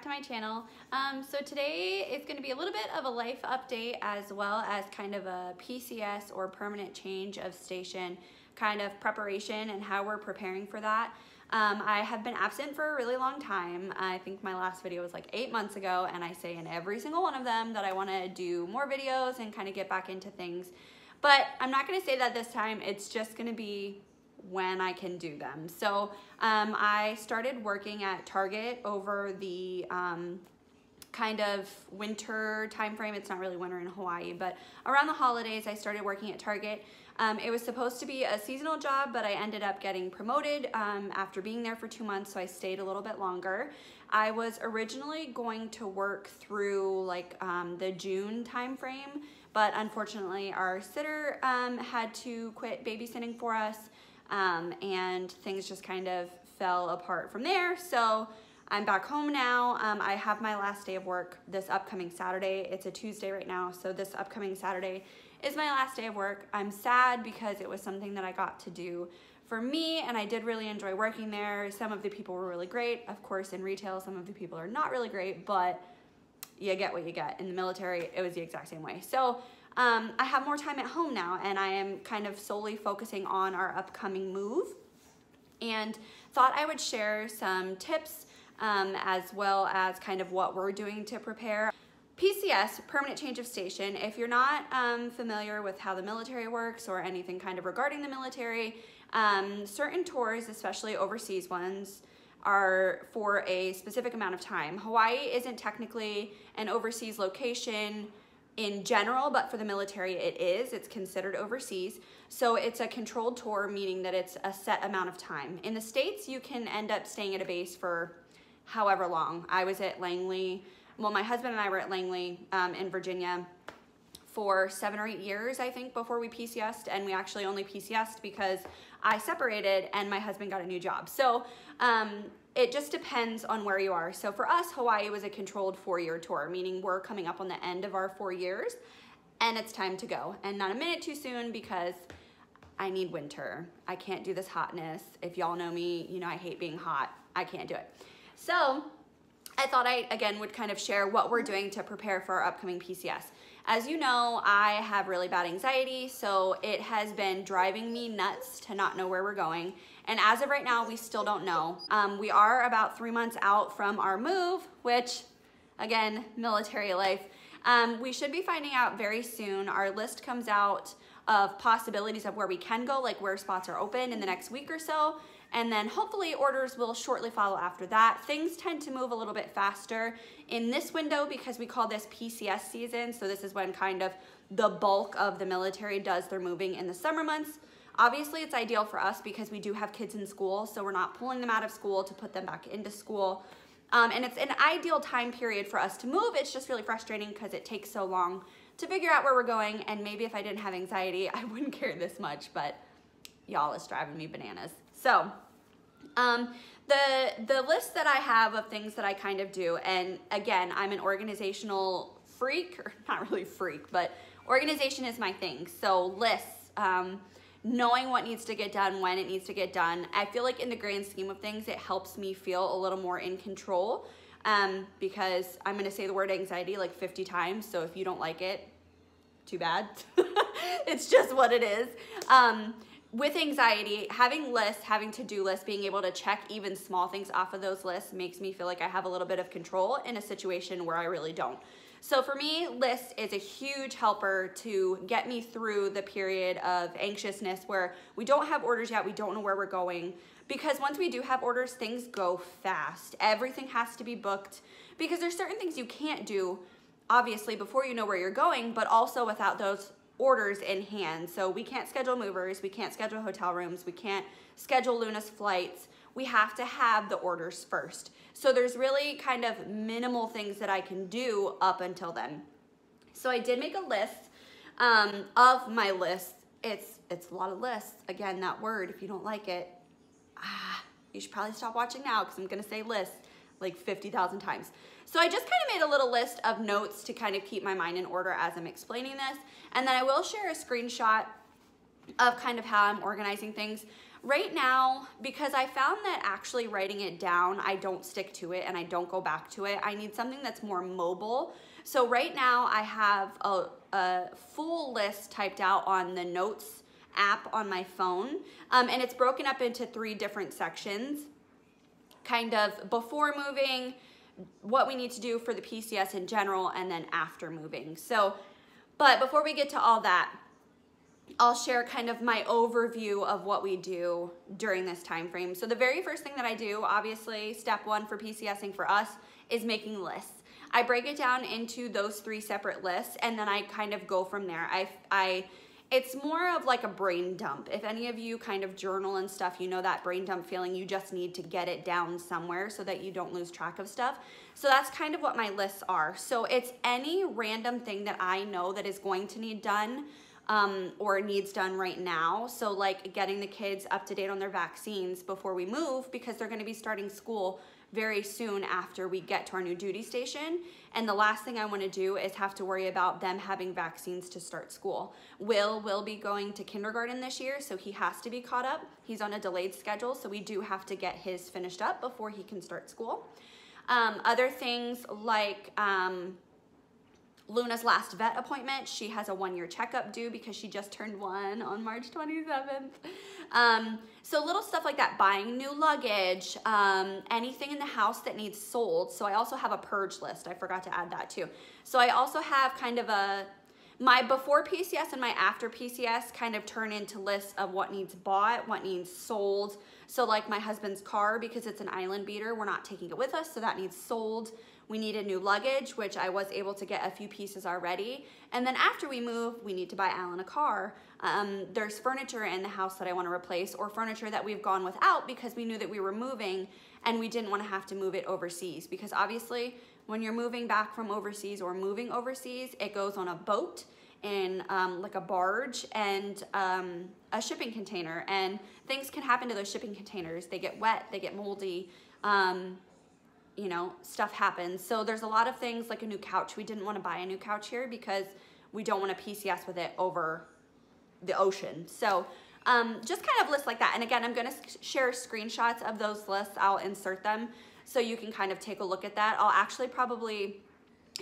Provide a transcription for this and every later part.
back to my channel. So today is going to be a little bit of a life update as well as kind of a PCS or permanent change of station kind of preparation and how we're preparing for that. I have been absent for a really long time. I think my last video was like 8 months ago, and I say in every single one of them that I want to do more videos and kind of get back into things. But I'm not going to say that this time. It's just going to be when I can do them. So I started working at Target over the kind of winter time frame. It's not really winter in Hawaii, but around the holidays I started working at Target. It was supposed to be a seasonal job, but I ended up getting promoted after being there for 2 months, so I stayed a little bit longer. I was originally going to work through like the June time frame, but unfortunately our sitter had to quit babysitting for us, and things just kind of fell apart from there. So I'm back home now. I have my last day of work this upcoming Saturday. It's a Tuesday right now, so this upcoming Saturday is my last day of work. I'm sad because it was something that I got to do for me, and I did really enjoy working there. Some of the people were really great. Of course, in retail, some of the people are not really great, but you get what you get. In the military, it was the exact same way. So I have more time at home now, and I am kind of solely focusing on our upcoming move, and thought I would share some tips as well as kind of what we're doing to prepare. PCS, permanent change of station. If you're not familiar with how the military works or anything kind of regarding the military, certain tours, especially overseas ones, are for a specific amount of time. Hawaii isn't technically an overseas location in general, but for the military it is. It's considered overseas. So it's a controlled tour, meaning that it's a set amount of time. In the States, you can end up staying at a base for however long. I was at Langley. Well, my husband and I were at Langley in Virginia for 7 or 8 years, I think, before we PCS'd, and we actually only PCS'd because I separated and my husband got a new job. So it just depends on where you are. So for us, Hawaii was a controlled 4-year tour, meaning we're coming up on the end of our 4 years and it's time to go. And not a minute too soon because I need winter. I can't do this hotness. If y'all know me, you know I hate being hot. I can't do it. So I thought I, again, would kind of share what we're doing to prepare for our upcoming PCS. As you know, I have really bad anxiety, so it has been driving me nuts to not know where we're going. And as of right now, we still don't know. We are about 3 months out from our move, which, again, military life. We should be finding out very soon. Our list comes out of possibilities of where we can go, like where spots are open in the next week or so. And then hopefully orders will shortly follow after that. Things tend to move a little bit faster in this window because we call this PCS season. So this is when kind of the bulk of the military does their moving in the summer months. Obviously it's ideal for us because we do have kids in school, so we're not pulling them out of school to put them back into school. And it's an ideal time period for us to move. It's just really frustrating because it takes so long to figure out where we're going, and maybe if I didn't have anxiety, I wouldn't care this much, but y'all, it's driving me bananas. So the list that I have of things that I kind of do, and again, I'm an organizational freak, or not really freak, but organization is my thing. So lists, knowing what needs to get done, when it needs to get done. I feel like in the grand scheme of things, it helps me feel a little more in control, because I'm going to say the word anxiety like 50 times. So if you don't like it, too bad. It's just what it is. With anxiety, having lists, having to-do lists, being able to check even small things off of those lists makes me feel like I have a little bit of control in a situation where I really don't. So for me, lists is a huge helper to get me through the period of anxiousness where we don't have orders yet, we don't know where we're going. Because once we do have orders, things go fast. Everything has to be booked because there's certain things you can't do, obviously, before you know where you're going, but also without those orders in hand. So we can't schedule movers, we can't schedule hotel rooms, we can't schedule Luna's flights. We have to have the orders first. So there's really kind of minimal things that I can do up until then. So I did make a list of my lists. It's a lot of lists. Again, that word, if you don't like it, you should probably stop watching now because I'm gonna say lists like 50,000 times. So I just kind of made a little list of notes to kind of keep my mind in order as I'm explaining this. And then I will share a screenshot of kind of how I'm organizing things. Right now, because I found that actually writing it down, I don't stick to it and I don't go back to it. I need something that's more mobile. So right now I have a full list typed out on the Notes app on my phone, and it's broken up into 3 different sections, kind of before moving, what we need to do for the PCS in general, and then after moving. So, but before we get to all that, I'll share kind of my overview of what we do during this time frame. So the very first thing that I do, obviously, step 1 for PCSing for us is making lists. I break it down into those 3 separate lists, and then I kind of go from there. It's more of like a brain dump. If any of you kind of journal and stuff, you know that brain dump feeling. You just need to get it down somewhere so that you don't lose track of stuff. So that's kind of what my lists are. So it's any random thing that I know that is going to need done, or needs done right now. So like getting the kids up to date on their vaccines before we move, because they're gonna be starting school very soon after we get to our new duty station. And the last thing I wanna do is have to worry about them having vaccines to start school. Will be going to kindergarten this year, so he has to be caught up. He's on a delayed schedule, so we do have to get his finished up before he can start school. Other things like, Luna's last vet appointment, she has a 1-year checkup due because she just turned 1 on March 27th. So little stuff like that, buying new luggage, anything in the house that needs sold. So I also have a purge list. I forgot to add that too. So I also have kind of my before PCS and my after PCS kind of turn into lists of what needs bought, what needs sold. So like my husband's car, because it's an island beater, we're not taking it with us, so that needs sold. We needed new luggage, which I was able to get a few pieces already. And then after we move, we need to buy Alan a car. There's furniture in the house that I want to replace, or furniture that we've gone without because we knew that we were moving and we didn't want to have to move it overseas. Because obviously, when you're moving back from overseas or moving overseas, it goes on a boat in like a barge and a shipping container. And things can happen to those shipping containers. They get wet, they get moldy. You know, stuff happens. So there's a lot of things like a new couch. We didn't want to buy a new couch here because we don't want to PCS with it over the ocean. So just kind of lists like that. And again, I'm going to share screenshots of those lists. I'll insert them so you can kind of take a look at that. I'll actually probably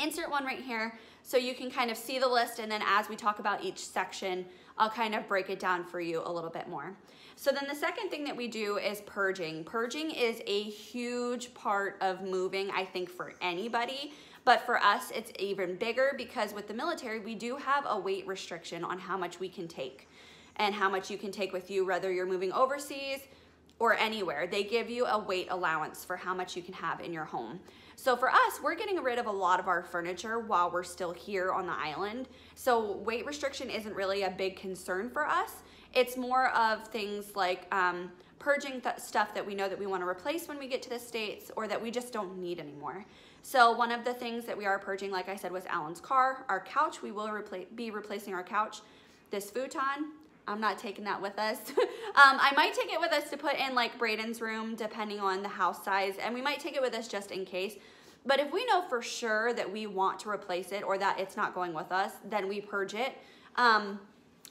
insert one right here so you can kind of see the list. And then as we talk about each section, I'll kind of break it down for you a little bit more. So then the second thing that we do is purging. Purging is a huge part of moving, I think, for anybody. But for us, it's even bigger because with the military, we do have a weight restriction on how much we can take and how much you can take with you, whether you're moving overseas or anywhere. They give you a weight allowance for how much you can have in your home. So for us, we're getting rid of a lot of our furniture while we're still here on the island. So weight restriction isn't really a big concern for us. It's more of things like purging stuff that we know that we want to replace when we get to the States or that we just don't need anymore. So one of the things that we are purging, like I said, was Alan's car. Our couch, we will be replacing our couch. This futon, I'm not taking that with us. I might take it with us to put in like Braden's room, depending on the house size, and we might take it with us just in case. But if we know for sure that we want to replace it or that it's not going with us, then we purge it.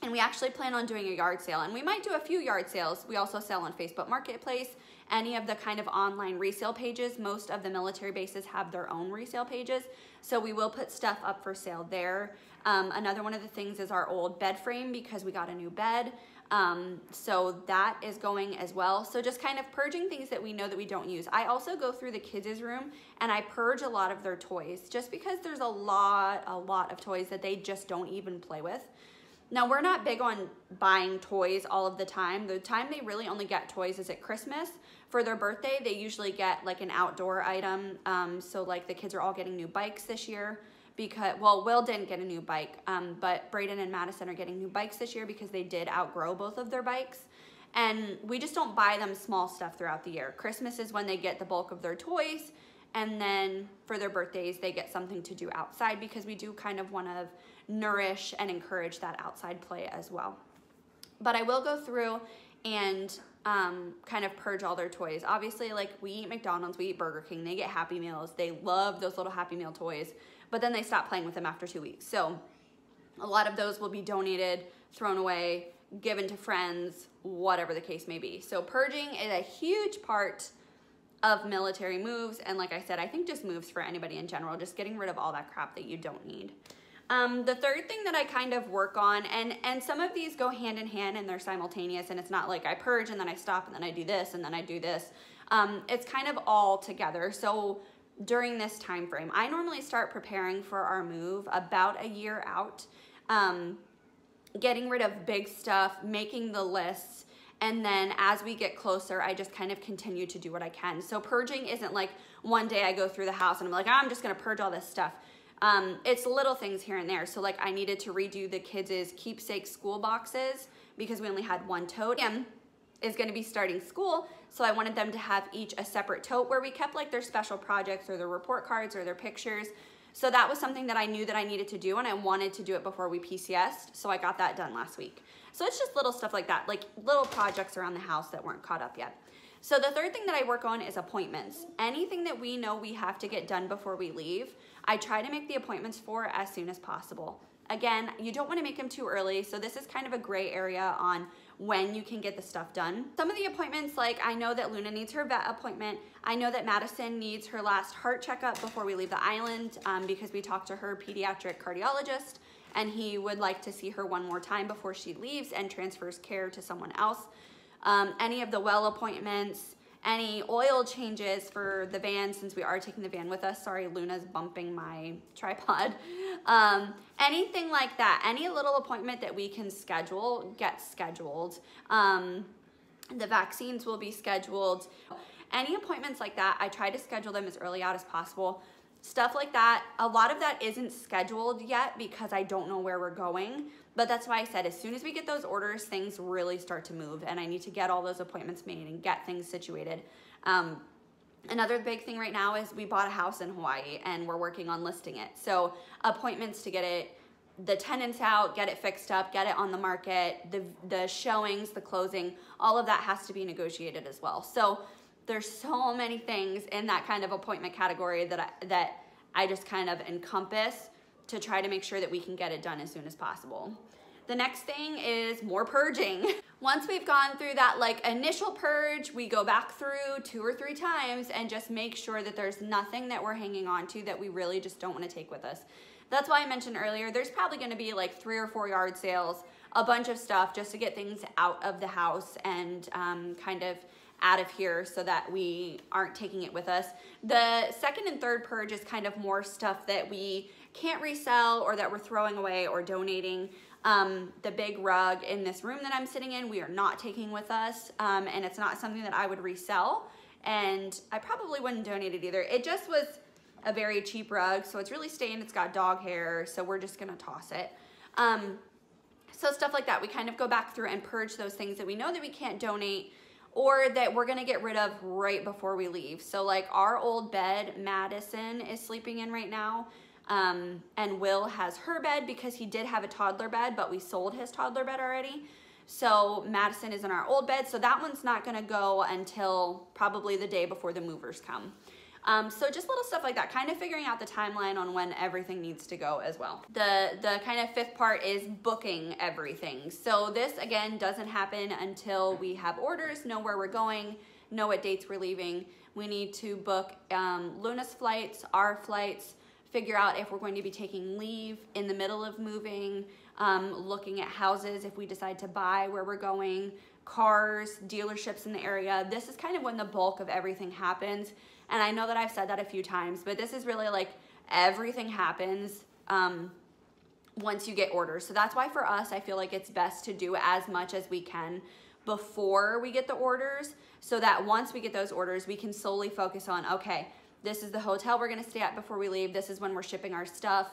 And we actually plan on doing a yard sale, and we might do a few yard sales. We also sell on Facebook Marketplace, any of the kind of online resale pages. Most of the military bases have their own resale pages, so we will put stuff up for sale there. Another one of the things is our old bed frame because we got a new bed. So that is going as well. So just kind of purging things that we know that we don't use. I also go through the kids' room and I purge a lot of their toys just because there's a lot of toys that they just don't even play with. Now, we're not big on buying toys all of the time. The time they really only get toys is at Christmas. For their birthday, they usually get like an outdoor item. So like the kids are all getting new bikes this year because, well, Will didn't get a new bike, but Braden and Madison are getting new bikes this year because they did outgrow both of their bikes. And we just don't buy them small stuff throughout the year. Christmas is when they get the bulk of their toys. And then for their birthdays, they get something to do outside because we do kind of want to nourish and encourage that outside play as well. But I will go through and kind of purge all their toys. Obviously, like we eat McDonald's, we eat Burger King, they get Happy Meals. They love those little Happy Meal toys, but then they stop playing with them after 2 weeks. So a lot of those will be donated, thrown away, given to friends, whatever the case may be. So purging is a huge part of military moves, and like I said, I think just moves for anybody in general, just getting rid of all that crap that you don't need. The third thing that I kind of work on, and some of these go hand in hand and they're simultaneous, and it's not like I purge and then I stop and then I do this and then I do this. It's kind of all together. So during this time frame, I normally start preparing for our move about a year out, getting rid of big stuff, making the lists, and then as we get closer, I just kind of continue to do what I can. So purging isn't like one day I go through the house and I'm like, I'm just gonna purge all this stuff. It's little things here and there. So like I needed to redo the kids' keepsake school boxes because we only had one tote. Is gonna be starting school, so I wanted them to have each a separate tote where we kept like their special projects or their report cards or their pictures. So that was something that I knew that I needed to do, and I wanted to do it before we PCS'd, so I got that done last week. So it's just little stuff like that, like little projects around the house that weren't caught up yet. So the third thing that I work on is appointments. Anything that we know we have to get done before we leave, I try to make the appointments for as soon as possible. Again, you don't want to make them too early, so this is kind of a gray area on when you can get the stuff done. Some of the appointments, like I know that Luna needs her vet appointment. I know that Madison needs her last heart checkup before we leave the island because we talked to her pediatric cardiologist and he would like to see her one more time before she leaves and transfers care to someone else. Any of the well appointments, any oil changes for the van, since we are taking the van with us. Sorry, Luna's bumping my tripod. Anything like that, any little appointment that we can schedule gets scheduled. The vaccines will be scheduled. Any appointments like that, I try to schedule them as early out as possible. Stuff like that, a lot of that isn't scheduled yet because I don't know where we're going. But that's why I said as soon as we get those orders, things really start to move, and I need to get all those appointments made and get things situated. Another big thing right now is we bought a house in Hawaii and we're working on listing it. So appointments to get it, the tenants out, get it fixed up, get it on the market, the showings, the closing, all of that has to be negotiated as well. So there's so many things in that kind of appointment category that I just kind of encompass to try to make sure that we can get it done as soon as possible. The next thing is more purging. Once we've gone through that like initial purge, we go back through 2 or 3 times and just make sure that there's nothing that we're hanging on to that we really just don't want to take with us. That's why I mentioned earlier, there's probably going to be like 3 or 4 yard sales, a bunch of stuff just to get things out of the house and kind of out of here so that we aren't taking it with us. The second and third purge is kind of more stuff that we can't resell or that we're throwing away or donating. The big rug in this room that I'm sitting in, we are not taking with us, and it's not something that I would resell, and I probably wouldn't donate it either. It just was a very cheap rug, so it's really stained, it's got dog hair, so we're just gonna toss it. So stuff like that, we kind of go back through and purge those things that we know that we can't donate or that we're gonna get rid of right before we leave. So like our old bed, Madison is sleeping in right now, and Will has her bed because he did have a toddler bed, but we sold his toddler bed already. So Madison is in our old bed, so that one's not gonna go until probably the day before the movers come. So just little stuff like that, kind of figuring out the timeline on when everything needs to go as well. The kind of fifth part is booking everything. So this again doesn't happen until we have orders, know where we're going, know what dates we're leaving. We need to book Luna's flights, our flights, figure out if we're going to be taking leave in the middle of moving, looking at houses if we decide to buy where we're going, cars, dealerships in the area. This is kind of when the bulk of everything happens. And I know that I've said that a few times, but this is really like everything happens once you get orders. So that's why for us, I feel like it's best to do as much as we can before we get the orders, so that once we get those orders, we can solely focus on, okay, this is the hotel we're gonna stay at before we leave. This is when we're shipping our stuff.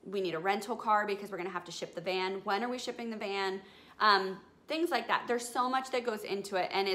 We need a rental car because we're gonna have to ship the van. When are we shipping the van? Things like that. There's so much that goes into it, and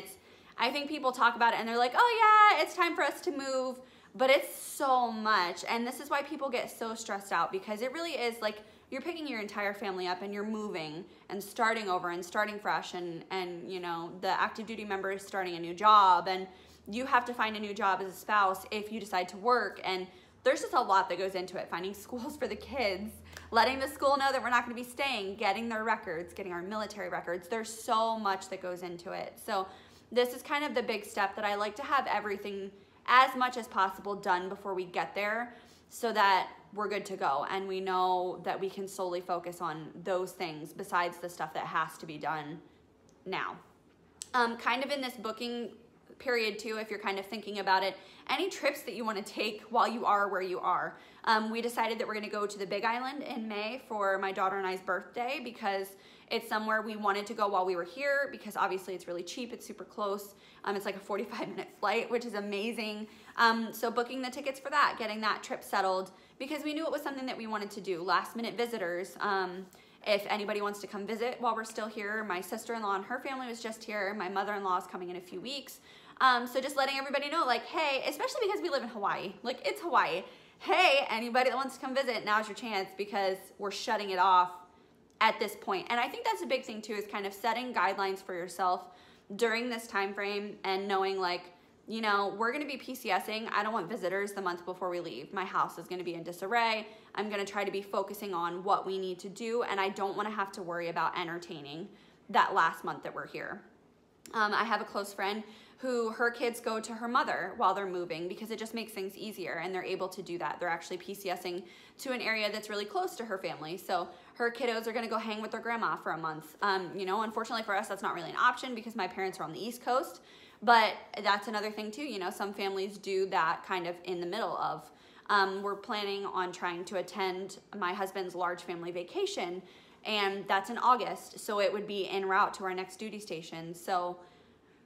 I think people talk about it and they're like, oh yeah, it's time for us to move, but it's so much. And this is why people get so stressed out, because it really is like you're picking your entire family up and you're moving and starting over and starting fresh, and you know, the active duty member is starting a new job, and you have to find a new job as a spouse if you decide to work, and there's just a lot that goes into it, finding schools for the kids, letting the school know that we're not going to be staying, getting their records, getting our military records. There's so much that goes into it. So this is kind of the big step that I like to have everything as much as possible done before we get there, so that we're good to go and we know that we can solely focus on those things besides the stuff that has to be done now. Kind of in this booking period too, if you're kind of thinking about it, any trips that you want to take while you are where you are. We decided that we're going to go to the Big Island in May for my daughter and I's birthday, because it's somewhere we wanted to go while we were here, because obviously it's really cheap, it's super close. It's like a 45-minute flight, which is amazing. So booking the tickets for that, getting that trip settled, because we knew it was something that we wanted to do. Last minute visitors, if anybody wants to come visit while we're still here. My sister-in-law and her family was just here. My mother-in-law is coming in a few weeks. So just letting everybody know, like, hey, especially because we live in Hawaii, like, it's Hawaii. Hey, anybody that wants to come visit, now's your chance, because we're shutting it off at this point. And I think that's a big thing too, is kind of setting guidelines for yourself during this time frame and knowing, like, you know, we're going to be PCSing. I don't want visitors the month before we leave. My house is going to be in disarray. I'm going to try to be focusing on what we need to do, and I don't want to have to worry about entertaining that last month that we're here. I have a close friend who her kids go to her mother while they're moving, because it just makes things easier, and they're able to do that. They're actually PCSing to an area that's really close to her family. So her kiddos are going to go hang with their grandma for a month. You know, unfortunately for us, that's not really an option because my parents are on the East Coast. But that's another thing too, you know, some families do that kind of in the middle of. We're planning on trying to attend my husband's large family vacation, and that's in August. So it would be en route to our next duty station. So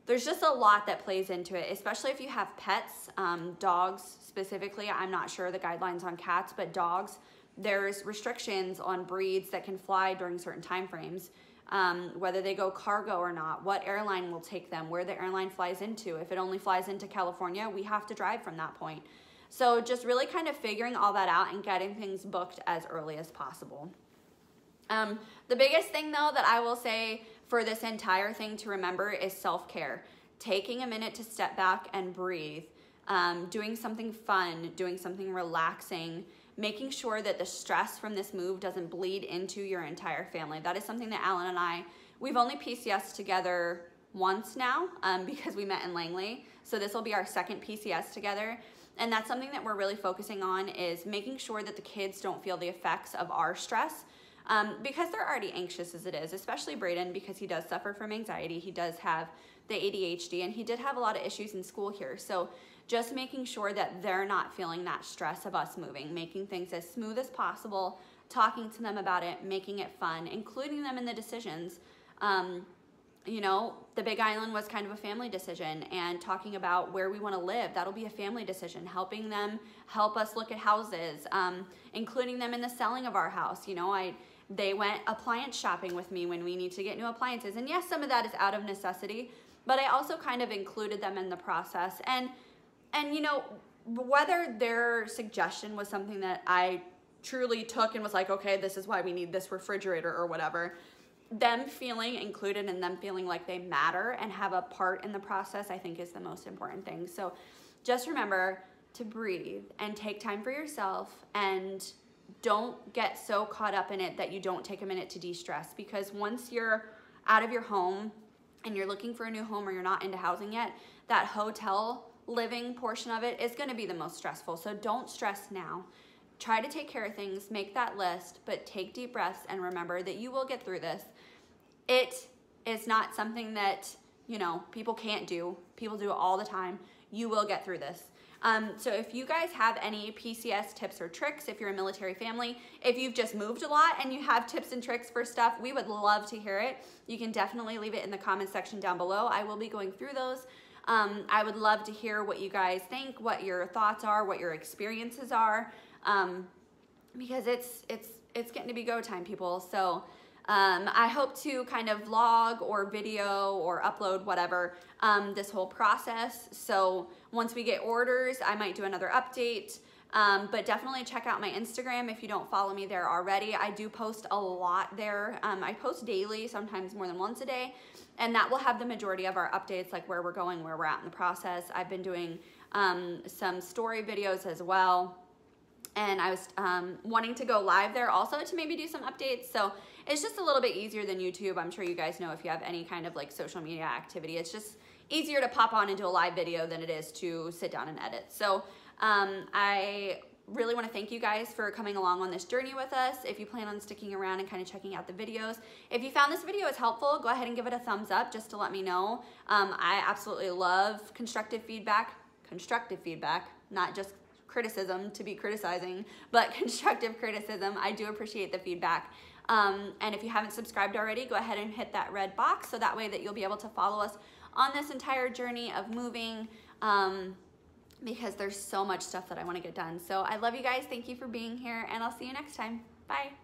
there's just a lot that plays into it, especially if you have pets, dogs specifically. I'm not sure the guidelines on cats, but dogs, there's restrictions on breeds that can fly during certain time frames. Whether they go cargo or not, what airline will take them, where the airline flies into. If it only flies into California, we have to drive from that point. So just really kind of figuring all that out and getting things booked as early as possible. The biggest thing though that I will say for this entire thing to remember is self-care. Taking a minute to step back and breathe, doing something fun, doing something relaxing, making sure that the stress from this move doesn't bleed into your entire family. That is something that Alan and I, we've only PCS together once now, because we met in Langley. So this will be our second PCS together. And that's something that we're really focusing on, is making sure that the kids don't feel the effects of our stress, because they're already anxious as it is, especially Brayden, because he does suffer from anxiety. He does have the ADHD, and he did have a lot of issues in school here. So just making sure that they're not feeling that stress of us moving, making things as smooth as possible, talking to them about it, making it fun, including them in the decisions. You know, the Big Island was kind of a family decision, and talking about where we want to live, that'll be a family decision. Helping them help us look at houses, including them in the selling of our house. You know, they went appliance shopping with me when we need to get new appliances. And yes, some of that is out of necessity, but I also kind of included them in the process. And you know, whether their suggestion was something that I truly took and was like, okay, this is why we need this refrigerator or whatever, them feeling included and them feeling like they matter and have a part in the process, I think is the most important thing. So just remember to breathe and take time for yourself, and don't get so caught up in it that you don't take a minute to de-stress, because once you're out of your home and you're looking for a new home, or you're not into housing yet, that hotel living portion of it is going to be the most stressful. So don't stress now. Try to take care of things, make that list, but take deep breaths and remember that you will get through this. It is not something that, you know, people can't do. People do it all the time. You will get through this. So if you guys have any PCS tips or tricks, if you're a military family, if you've just moved a lot and you have tips and tricks for stuff, we would love to hear it. You can definitely leave it in the comments section down below. I will be going through those. I would love to hear what you guys think, what your thoughts are, what your experiences are, because it's getting to be go time, people. So I hope to kind of vlog or video or upload whatever this whole process. So once we get orders, I might do another update. But definitely check out my Instagram if you don't follow me there already. I do post a lot there. I post daily, sometimes more than once a day, and that will have the majority of our updates, like where we're going, where we're at in the process. I've been doing some story videos as well. and I was wanting to go live there also to maybe do some updates. So it's just a little bit easier than YouTube. I'm sure you guys know if you have any kind of like social media activity, it's just easier to pop on and do a live video than it is to sit down and edit. So I really want to thank you guys for coming along on this journey with us. If you plan on sticking around and kind of checking out the videos, if you found this video is helpful, go ahead and give it a thumbs up just to let me know. I absolutely love constructive feedback, not just criticism to be criticizing, but constructive criticism. I do appreciate the feedback. And if you haven't subscribed already, go ahead and hit that red box so that way that you'll be able to follow us on this entire journey of moving, because there's so much stuff that I want to get done. So I love you guys. Thank you for being here, and I'll see you next time. Bye.